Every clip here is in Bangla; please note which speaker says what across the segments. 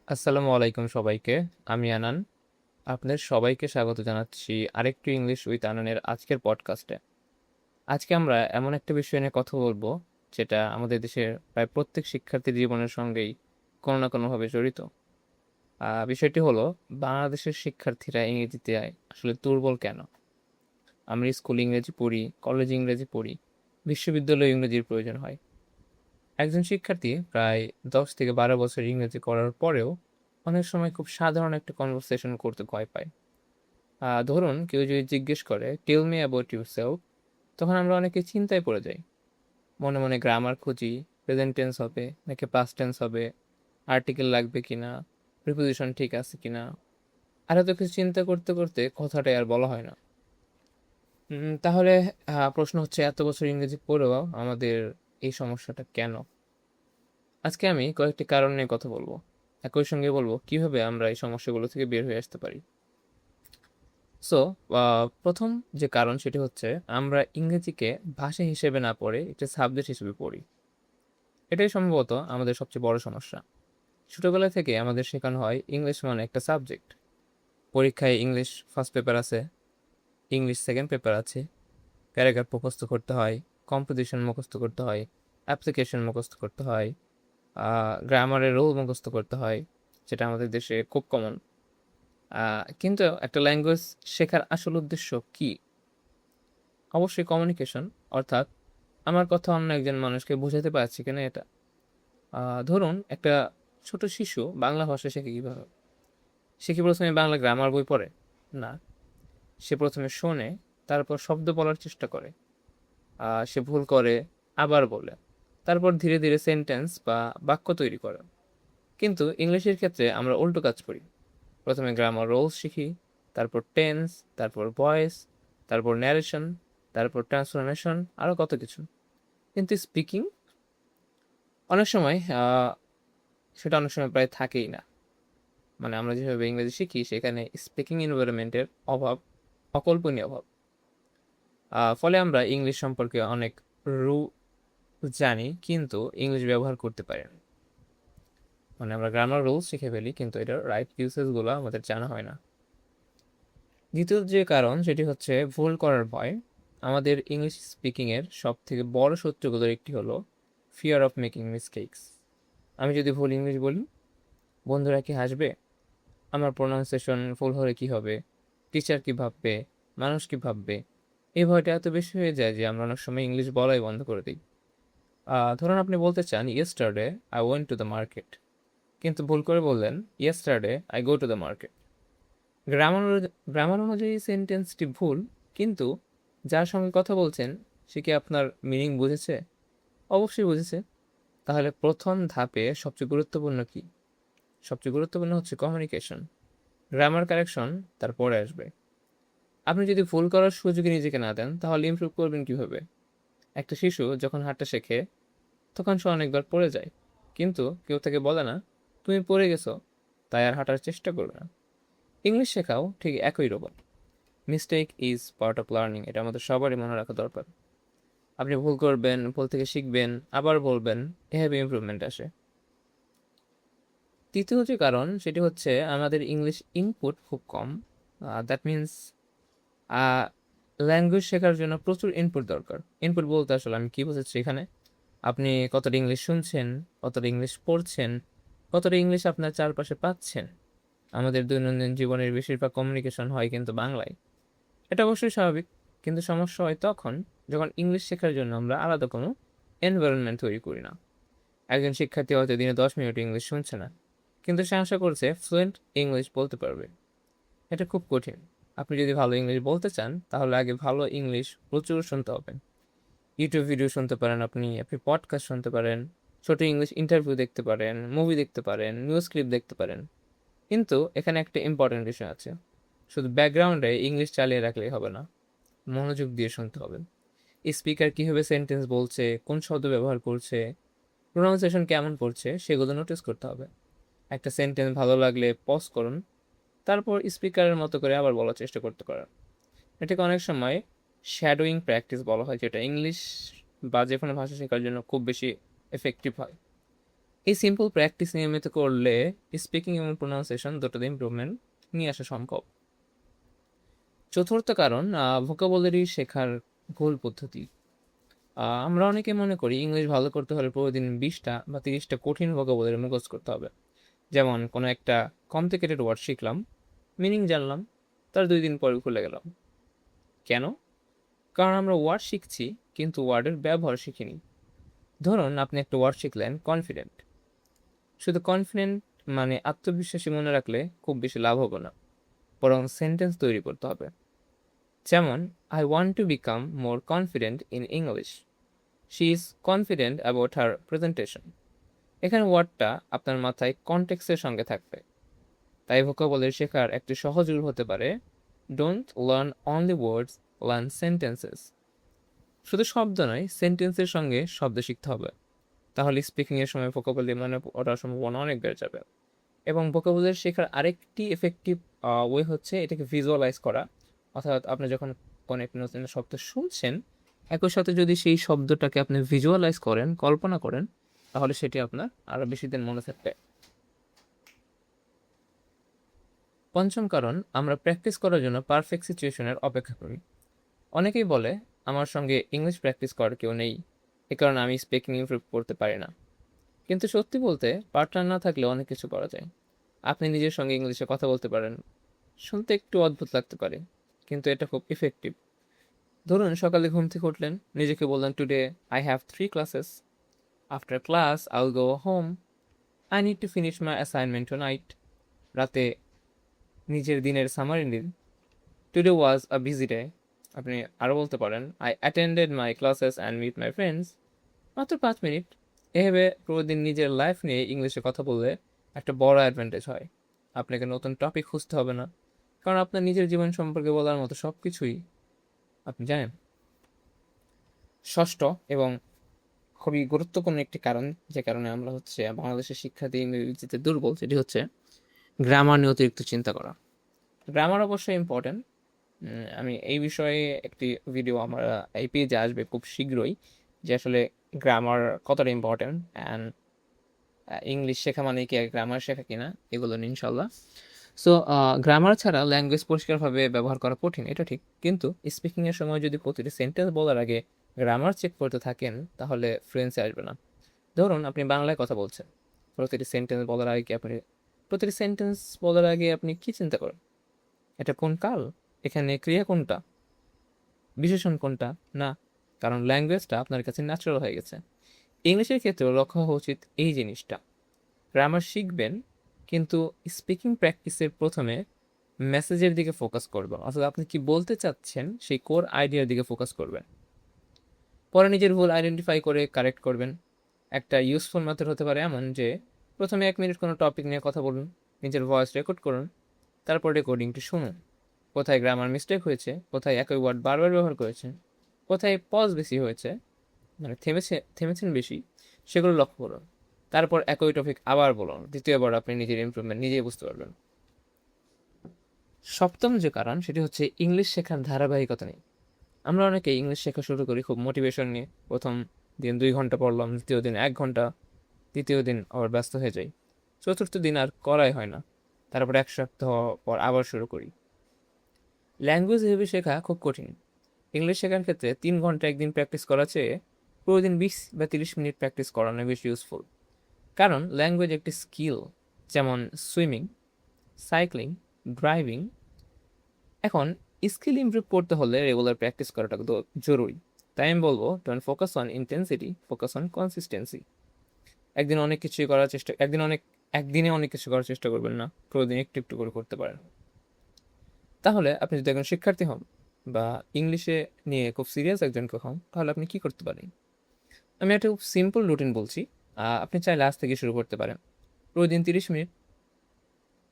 Speaker 1: আসসালামু আলাইকুম সবাইকে। আমি আনান। আপনাদের সবাইকে স্বাগত জানাচ্ছি আরেকটু ইংলিশ উইথ আনানের আজকের পডকাস্টে। আজকে আমরা এমন একটা বিষয় নিয়ে কথা বলবো, যেটা আমাদের দেশের প্রায় প্রত্যেক শিক্ষার্থীর জীবনের সঙ্গেই কোনো না কোনোভাবে জড়িত। বিষয়টি হলো, বাংলাদেশের শিক্ষার্থীরা ইংরেজিতে আসলে দুর্বল কেন? আমরা স্কুলে ইংরেজি পড়ি, কলেজে ইংরেজি পড়ি, বিশ্ববিদ্যালয়ে ইংরেজির প্রয়োজন হয়। একজন শিক্ষার্থী প্রায় 10 থেকে 12 বছর ইংরেজি করার পরেও অনেক সময় খুব সাধারণ একটা কনভারসেশন করতে ভয় পায়। ধরুন কেউ যদি জিজ্ঞেস করে টেল মি অ্যাবাউট ইউরসেলফ, তখন আমরা অনেকে চিন্তায় পড়ে যাই। মনে মনে গ্রামার খুঁজি, প্রেজেন্ট টেন্স হবে নাকি পাস্ট টেন্স হবে, আর্টিকেল লাগবে কিনা, প্রিপোজিশন ঠিক আছে কিনা। আর এত কিছু চিন্তা করতে করতে কথাটাই আর বলা হয় না। তাহলে প্রশ্ন হচ্ছে, এত বছর ইংরেজি পড়েও আমাদের এই সমস্যাটা কেন? আজকে আমি কয়েকটি কারণ নিয়ে কথা বলবো। একই সঙ্গে বলবো কিভাবে আমরা এই সমস্যাগুলো থেকে বের হয়ে আসতে পারি। সো প্রথম যে কারণ সেটি হচ্ছে, আমরা ইংরেজিকে ভাষা হিসেবে না পড়ে একটা সাবজেক্ট হিসেবে পড়ি। এটাই সম্ভবত আমাদের সবচেয়ে বড় সমস্যা। ছোটবেলা থেকে আমাদের শেখানো হয় ইংলিশ মানে একটা সাবজেক্ট। পরীক্ষায় ইংলিশ ফার্স্ট পেপার আছে, ইংলিশ সেকেন্ড পেপার আছে, প্যারাগ্রাফ মুখস্থ করতে হয়, কম্পোজিশন মুখস্থ করতে হয়, অ্যাপ্লিকেশন মুখস্থ করতে হয়, গ্রামারের রুল মুখস্থ করতে হয়, যেটা আমাদের দেশে খুব কমন। কিন্তু একটা ল্যাঙ্গুয়েজ শেখার আসল উদ্দেশ্য কি? অবশ্যই কমিউনিকেশন, অর্থাৎ আমার কথা অন্য একজন মানুষকে বোঝাতে পারছি কিনা এটা। ধরুন একটা ছোট শিশু বাংলা ভাষা শেখে কীভাবে? সে কি প্রথমে বাংলা গ্রামার বই পড়ে? না। সে প্রথমে শোনে, তারপর শব্দ বলার চেষ্টা করে, সে ভুল করে, আবার বলে, তারপর ধীরে ধীরে সেন্টেন্স বা বাক্য তৈরি করে। কিন্তু ইংলিশের ক্ষেত্রে আমরা উল্টো কাজ করি। প্রথমে গ্রামার রোলস শিখি, তারপর টেন্স, তারপর ভয়েস, তারপর ন্যারেশন, তারপর ট্রান্সফরমেশন, আরও কত কিছু। কিন্তু স্পিকিং অনেক সময় সেটা অনেক সময় প্রায় থাকেই না। মানে আমরা যেভাবে ইংরেজি শিখি সেখানে স্পিকিং এনভায়রনমেন্টের অভাব, অকল্পনীয় অভাব। ফলে আমরা ইংলিশ সম্পর্কে অনেক রু জানি, কিন্তু ইংলিশ ব্যবহার করতে পারি না। মানে আমরা গ্রামার রুলস শিখে ফেলি, কিন্তু এটার রাইট ইউসেজগুলো আমাদের জানা হয় না। দ্বিতীয় যে কারণ সেটি হচ্ছে ভুল করার ভয়। আমাদের ইংলিশ স্পিকিংয়ের সব থেকে বড় শত্রুগুলোর একটি হলো ফিয়ার অফ মেকিং মিস্টেক্স। আমি যদি ভুল ইংলিশ বলি, বন্ধুরা কি হাসবে? আমার প্রোনাউন্সিয়েশন ভুল হলে কি হবে? টিচার কি ভাববে? মানুষ কি ভাববে? এই ভয়টা এত বেশি হয়ে যায় যে আমরা অনেক সময় ইংলিশ বলাই বন্ধ করে দিই। ধরুন আপনি বলতে চান yesterday I went to the market, কিন্তু ভুল করে বললেন yesterday I go to the market. Grammar grammar অনুযায়ী সেন্টেন্সটি ভুল, কিন্তু যার সঙ্গে কথা বলছেন সে কি আপনার মিনিং বুঝেছে? অবশ্যই বুঝেছে। তাহলে প্রথম ধাপে সবচেয়ে গুরুত্বপূর্ণ কি? সবচেয়ে গুরুত্বপূর্ণ হচ্ছে কমিউনিকেশন। গ্রামার কারেকশন তারপরে আসবে। আপনি যদি ভুল করার সুযোগই নিজেকে না দেন, তাহলে ইমপ্রুভ করবেন কিভাবে? একটা শিশু যখন হাঁটতে শেখে, তখন সে অনেকবার পড়ে যায়, কিন্তু কেউ তাকে বলে না তুমি পড়ে গেছো, তাই আর হাঁটার চেষ্টা করবে না। ইংলিশ শেখাও ঠিক একই রকম। Mistake is part of learning, এটা আমাদের সবারই মনে রাখা দরকার। আপনি ভুল করবেন, ভুল থেকে শিখবেন, আবার বলবেন, এভাবে ইমপ্রুভমেন্ট আসে। তৃতীয় যে কারণ সেটি হচ্ছে আমাদের ইংলিশ ইনপুট খুব কম। দ্যাট মিন্স ল্যাঙ্গুয়েজ শেখার জন্য প্রচুর ইনপুট দরকার। ইনপুট বলতে আসলে আমি কি বোঝাচ্ছি এখানে? আপনি কতটা ইংলিশ শুনছেন, কতটা ইংলিশ পড়ছেন, কতটা ইংলিশ আপনার চারপাশে পাচ্ছেন। আমাদের দৈনন্দিন জীবনের বেশিরভাগ কমিউনিকেশন হয় কিন্তু বাংলায়। এটা অবশ্যই স্বাভাবিক, কিন্তু সমস্যা হয় তখন যখন ইংলিশ শেখার জন্য আমরা আলাদা কোনো এনভায়রনমেন্ট তৈরি করি না। একজন শিক্ষার্থী হয়তো দিনে 10 মিনিট ইংলিশ শুনছে না, কিন্তু সে আশা করছে ফ্লুয়েন্ট ইংলিশ বলতে পারবে। এটা খুব কঠিন। আপনি যদি ভালো ইংলিশ বলতে চান, তাহলে আগে ভালো ইংলিশ প্রচুর শুনতে হবে। ইউটিউব ভিডিও শুনতে পারেন, আপনি আপনি পডকাস্ট শুনতে পারেন, ছোট ইংলিশ ইন্টারভিউ দেখতে পারেন, মুভি দেখতে পারেন, নিউজ ক্লিপ দেখতে পারেন। কিন্তু এখানে একটা ইম্পর্টেন্ট বিষয় আছে, শুধু ব্যাকগ্রাউন্ডে ইংলিশ চালিয়ে রাখলেই হবে না, মনোযোগ দিয়ে শুনতে হবে। স্পিকার কীভাবে সেন্টেন্স বলছে, কোন শব্দ ব্যবহার করছে, প্রোনাউন্সিয়েশন কেমন করছে, সেগুলো নোটিস করতে হবে। একটা সেন্টেন্স ভালো লাগলে পজ করুন, তারপর স্পিকারের মতো করে আবার বলার চেষ্টা করতে পারেন। এটাকে অনেক সময় শ্যাডোয়িং প্র্যাকটিস বলা হয়, যেটা ইংলিশ বা যে কোনো ভাষা শেখার জন্য খুব বেশি এফেক্টিভ হয়। এই সিম্পল প্র্যাকটিস নিয়মিত করলে স্পিকিং এবং প্রোনাউন্সিয়েশন দুটোতে ইমপ্রুভমেন্ট নিয়ে আসা সম্ভব। চতুর্থ কারণ, ভোকাবুলারি শেখার ভুল পদ্ধতি। আমরা অনেকে মনে করি ইংলিশ ভালো করতে হলে প্রতিদিন 20টা বা 30টা কঠিন ভোকাবুলারি মুখস্থ করতে হবে। যেমন কোনো একটা কমপ্লিকেটেড ওয়ার্ড শিখলাম, মিনিং জানলাম, তার 2 দিন পরে ভুলে গেলাম। কেন? কারণ আমরা ওয়ার্ড শিখছি কিন্তু ওয়ার্ডের ব্যবহার শিখিনি। ধরুন আপনি একটা ওয়ার্ড শিখলেন কনফিডেন্ট, শুধু কনফিডেন্ট মানে আত্মবিশ্বাসী মনে রাখলে খুব বেশি লাভ হবে না, বরং সেন্টেন্স তৈরি করতে হবে। যেমন, I want to become more confident in English, she is confident about her presentation. এখানে ওয়ার্ডটা আপনার মাথায় কনটেক্সটের সঙ্গে থাকবে। তাই ভোকাবুলারি শেখার একটি সহজ রূল হতে পারে, don't learn only words, learn sentences. শুধু শব্দ নয়, সেন্টেন্সের সঙ্গে শব্দ শিখতে হবে। তাহলে স্পিকিংয়ের সময় ভোকাবুলারি মানে ওঠার সম্ভাবনা অনেক বেড়ে যাবে। এবং ভোকাবুলারি শেখার আরেকটি এফেক্টিভ ওয়ে হচ্ছে এটাকে ভিজুয়ালাইজ করা। অর্থাৎ আপনি যখন কোনো একটি নতুন শব্দ শুনছেন, একই সাথে যদি সেই শব্দটাকে আপনি ভিজুয়ালাইজ করেন, কল্পনা করেন, তাহলে সেটি আপনার আরও বেশি দিন মনে থাকবে। পঞ্চম কারণ, আমরা প্র্যাকটিস করার জন্য পারফেক্ট সিচুয়েশনের অপেক্ষা করি। অনেকেই বলে, আমার সঙ্গে ইংলিশ প্র্যাকটিস করার কেউ নেই, এ কারণে আমি স্পিকিং ইমপ্রুভ করতে পারি না। কিন্তু সত্যি বলতে, পার্টনার না থাকলে অনেক কিছু করা যায়। আপনি নিজের সঙ্গে ইংলিশে কথা বলতে পারেন। শুনতে একটু অদ্ভুত লাগতে পারে, কিন্তু এটা খুব ইফেক্টিভ। ধরুন সকালে ঘুম থেকে উঠলেন, নিজেকে বললেন, today I have 3 classes, after class I will go home, I need to finish my assignment tonight. রাতে নিজের দিনের সামারি দিন, today was a busy day. আপনি আরও বলতে পারেন, I attended my classes and meet my friends. মাত্র 5 মিনিট। এভাবে প্রতিদিন নিজের লাইফ নিয়ে ইংলিশে কথা বললে একটা বড় অ্যাডভান্টেজ হয়। আপনাকে নতুন টপিক খুঁজতে হবে না, কারণ আপনার নিজের জীবন সম্পর্কে বলার মতো সব কিছুই আপনি জানেন। ষষ্ঠ এবং খুবই গুরুত্বপূর্ণ একটি কারণ, যে কারণে আমরা হচ্ছে বাংলাদেশের শিক্ষার্থী ইংরেজিতে দুর্বল, সেটি হচ্ছে গ্রামার নিয়ে অতিরিক্ত চিন্তা করা। গ্রামার অবশ্যই ইম্পর্ট্যান্ট। আমি এই বিষয়ে একটি ভিডিও আমার এই পেজে আসবে খুব শীঘ্রই, যে আসলে গ্রামার কতটা ইম্পর্ট্যান্ট অ্যান্ড ইংলিশ শেখা মানে কি গ্রামার শেখা কিনা, এগুলো নিয়ে ইনশাল্লাহ। সো গ্রামার ছাড়া ল্যাঙ্গুয়েজ পরিষ্কারভাবে ব্যবহার করা কঠিন, এটা ঠিক। কিন্তু স্পিকিংয়ের সময় যদি প্রতিটি সেন্টেন্স বলার আগে গ্রামার চেক করতে থাকেন, তাহলে ফ্লুয়েন্সি আসবে না। ধরুন আপনি বাংলায় কথা বলছেন, প্রতিটি সেন্টেন্স বলার আগে আপনি কি চিন্তা করেন? এটা কোন কাল? এখানে ক্রিয়া কোনটা? বিশেষণ কোনটা? না, কারণ ল্যাঙ্গুয়েজটা আপনার কাছে ন্যাচারাল হয়ে গেছে। ইংলিশের ক্ষেত্রেও লক্ষ্য হওয়া উচিত এই জিনিসটা। গ্রামার শিখবেন, কিন্তু স্পিকিং প্র্যাকটিসের প্রথমে মেসেজের দিকে ফোকাস করবেন, অর্থাৎ আপনি কি বলতে চাচ্ছেন সেই কোর আইডিয়ার দিকে ফোকাস করবেন। পরে নিজের ভুল আইডেন্টিফাই করে কারেক্ট করবেন। একটা ইউজফুল মেথড হতে পারে এমন যে, প্রথমে 1 মিনিট কোনো টপিক নিয়ে কথা বলুন, নিজের ভয়েস রেকর্ড করুন, তারপর রেকর্ডিংটি শুনুন। কোথায় গ্রামার মিস্টেক হয়েছে, কোথায় একই ওয়ার্ড বারবার ব্যবহার করেছেন, কোথায় পজ বেশি হয়েছে, মানে থেমেছেন বেশি, সেগুলো লক্ষ্য করুন। তারপর একই টপিক আবার বলুন। দ্বিতীয়বার আপনি নিজের ইমপ্রুভমেন্ট নিজেই বুঝতে পারবেন। সপ্তম যে কারণ, সেটি হচ্ছে ইংলিশ শেখার ধারাবাহিকতা নেই। আমরা অনেকে ইংলিশ শেখা শুরু করি খুব মোটিভেশন নিয়ে। প্রথম দিন 2 ঘন্টা পড়লাম, দ্বিতীয় দিন 1 ঘন্টা, তৃতীয় দিন আবার ব্যস্ত হয়ে যাই, চতুর্থ দিন আর করাই হয় না। তারপর 1 সপ্তাহ পর আবার শুরু করি। ল্যাঙ্গুয়েজ ভেবে শেখা খুব কঠিন। ইংলিশ শেখার ক্ষেত্রে 3 ঘন্টা একদিন প্র্যাকটিস করার চেয়ে প্রতিদিন 20 বা 30 মিনিট প্র্যাকটিস করানো বেশি ইউজফুল। কারণ ল্যাঙ্গুয়েজ একটি স্কিল, যেমন সুইমিং, সাইক্লিং, ড্রাইভিং। এখন স্কিল ইমপ্রুভ করতে হলে রেগুলার প্র্যাকটিস করাটা জরুরি। তাই আমি বলবো, don't focus on intensity, focus on consistency. একদিনে অনেক কিছু করার চেষ্টা করবেন না, প্রতিদিন একটু একটু করে করতে পারেন। তাহলে আপনি যদি একজন শিক্ষার্থী হন বা ইংলিশে নিয়ে খুব সিরিয়াস একজন কেউ হন, তাহলে আপনি কি করতে পারেন? আমি একটা খুব সিম্পল রুটিন বলছি। আপনি চাইলে আজ থেকে শুরু করতে পারেন। প্রতিদিন 30 মিনিট,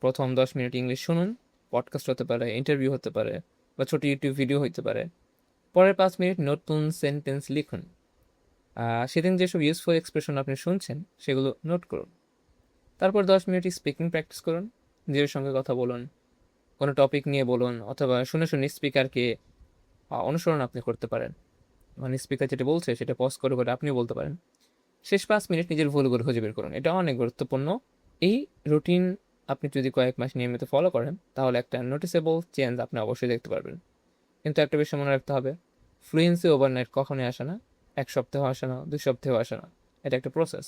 Speaker 1: প্রথম 10 মিনিট ইংলিশ শুনুন। পডকাস্ট হতে পারে, ইন্টারভিউ হতে পারে, বা ছোট ইউটিউব ভিডিও হতে পারে। পরের 5 মিনিট নতুন সেন্টেন্স লিখুন। সেদিন যেসব ইউজফুল এক্সপ্রেশন আপনি শুনছেন সেগুলো নোট করুন। তারপর 10 মিনিট স্পিকিং প্র্যাকটিস করুন। নিজের সঙ্গে কথা বলুন, কোনো টপিক নিয়ে বলুন, অথবা শুনে শুনে স্পিকারকে অনুসরণ আপনি করতে পারেন। মানে স্পিকার যেটা বলছে সেটা পজ করে করে আপনি বলতে পারেন। শেষ 5 মিনিট নিজের ভুলগুলো খুঁজে বের করুন, এটা অনেক গুরুত্বপূর্ণ। এই রুটিন আপনি যদি কয়েক মাস নিয়মিত ফলো করেন তাহলে একটা নোটিসেবল চেঞ্জ আপনি অবশ্যই দেখতে পারবেন। কিন্তু একটা বিষয় মনে রাখতে হবে, ফ্লুয়েন্সি ওভারনাইট কখনোই আসে না, 1 সপ্তাহ আসে না, 2 সপ্তাহ আসে না, এটা একটা প্রসেস।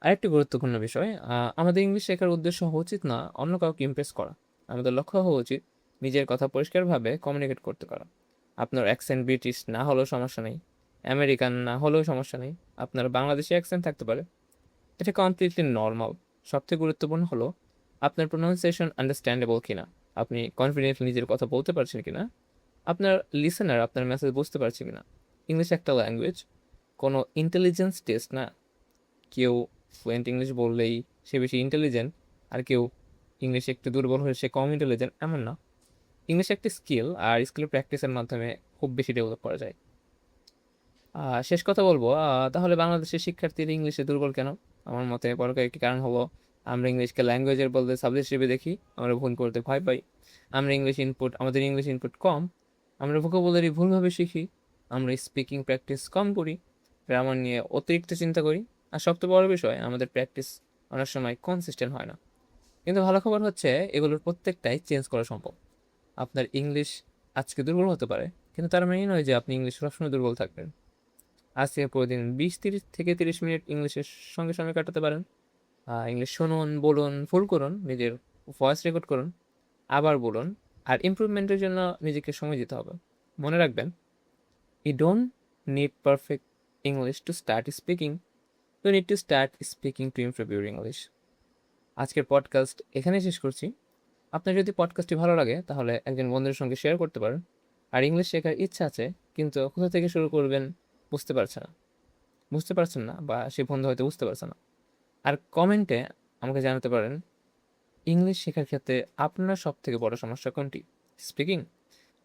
Speaker 1: আরেকটি গুরুত্বপূর্ণ বিষয়, আমাদের ইংলিশ শেখার উদ্দেশ্য হওয়া উচিত না অন্য কাউকে ইমপ্রেস করা। আমাদের লক্ষ্য হওয়া উচিত নিজের কথা পরিষ্কারভাবে কমিউনিকেট করতে পারা। আপনার অ্যাকসেন্ট ব্রিটিশ না হলেও সমস্যা নেই, আমেরিকান না হলেও সমস্যা নেই, আপনার বাংলাদেশি অ্যাকসেন্ট থাকতে পারে, এটা কমপ্লিটলি নর্মাল। সবথেকে গুরুত্বপূর্ণ হলো আপনার প্রোনাউন্সিয়েশন আন্ডারস্ট্যান্ডেবল কিনা, আপনি কনফিডেন্টলি নিজের কথা বলতে পারছেন কিনা, আপনার লিসেনার আপনার মেসেজ বুঝতে পারছে কিনা। ইংলিশ একটা ল্যাঙ্গুয়েজ, কোনো ইন্টেলিজেন্স টেস্ট না। কেউ ফ্লুয়েন্ট ইংলিশ বললেই সে বেশি ইন্টেলিজেন্ট, আর কেউ ইংলিশে একটু দুর্বল হলে সে কম ইন্টেলিজেন্ট, এমন না। ইংলিশ একটি স্কিল, আর স্কিল প্র্যাকটিসের মাধ্যমে খুব বেশি ডেভেলপ করা যায়। শেষ কথা বলবো, তাহলে বাংলাদেশের শিক্ষার্থীরা ইংলিশে দুর্বল কেন? আমার মতে বড় কয়েকটি কারণ হলো, আমরা ইংলিশকে ল্যাঙ্গুয়েজের বলতে সাবজেক্ট হিসেবে দেখি, আমরা ভুল করতে ভয় পাই, আমাদের ইংলিশ ইনপুট কম, আমরা ভোকাবুলারি ভুলভাবে শিখি, আমরা স্পিকিং প্র্যাকটিস কম করি, গ্রামার নিয়ে অতিরিক্ত চিন্তা করি, আর সবচেয়ে বড় বিষয়, আমাদের প্র্যাকটিস অনেক সময় কনসিস্টেন্ট হয় না। কিন্তু ভালো খবর হচ্ছে, এগুলোর প্রত্যেকটাই চেঞ্জ করা সম্ভব। আপনার ইংলিশ আজকে দুর্বল হতে পারে, কিন্তু তার মানে নয় যে আপনি ইংলিশ সবসময় দুর্বল থাকবেন। আজকে প্রতিদিন 20-30 মিনিট ইংলিশের সঙ্গে সময় কাটাতে পারেন। ইংলিশ শুনুন, বলুন, ভুল করুন, নিজের ভয়েস রেকর্ড করুন, আবার বলুন। আর ইমপ্রুভমেন্টের জন্য নিজেকে সময় দিতে হবে। মনে রাখবেন, you don't need perfect English to start speaking, you need to start speaking to improve your English. আজকের পডকাস্ট এখানে শেষ করছি। আপনার যদি পডকাস্টটি ভালো লাগে তাহলে একজন বন্ধুর সঙ্গে শেয়ার করতে পারেন। আর ইংলিশ শেখার ইচ্ছা আছে কিন্তু কোথা থেকে শুরু করবেন বুঝতে পারছে না, বা সেই বন্ধু হয়তো বুঝতে পারছে না। আর কমেন্টে আমাকে জানাতে পারেন, ইংলিশ শেখার ক্ষেত্রে আপনার সব থেকে বড় সমস্যা কোনটি? স্পিকিং,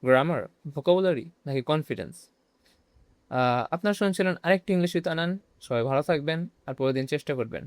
Speaker 1: গ্রামার, ভোকাবুলারি, নাকি কনফিডেন্স? আপনার শুনছিলেন আরেকটি ইংলিশ উইথ আনান। সবাই ভালো থাকবেন আর পরের দিন চেষ্টা করবেন